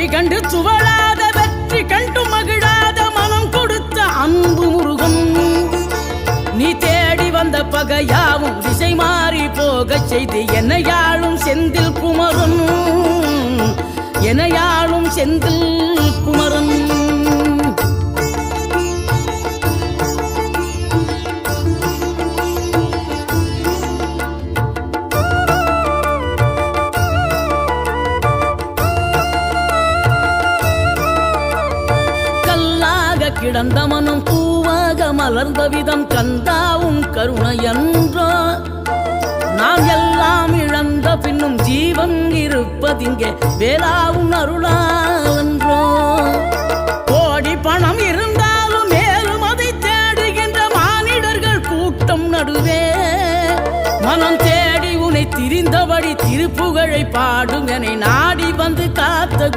தோல்வி கண்டு துவளாத வெற்றி கண்டு மகிழாத மனம் கொடுத்த அன்பு முருகன் நீ தேடி வந்த பகையாவும் திசை மாறி போகச் செய்து என்னையாளும் செந்தில் குமரன் என்னையாளும் செந்தில் குமரன் கிடந்த மனம் பூவாக மலர்ந்த விதம் கந்தாவும் கருணை என்றோ நாம் எல்லாம் இழந்த பின்னும் ஜீவன் இருப்பதிங்கே வேளாவும் அருளாவென்றோ கோடி பணம் இருந்தாலும் மேலும் அதை தேடுகின்ற மானிடர்கள் கூட்டம் நடுவே மனம் தேடி உனை திரிந்தபடி திருப்புகழை பாடும் என நாடி வந்து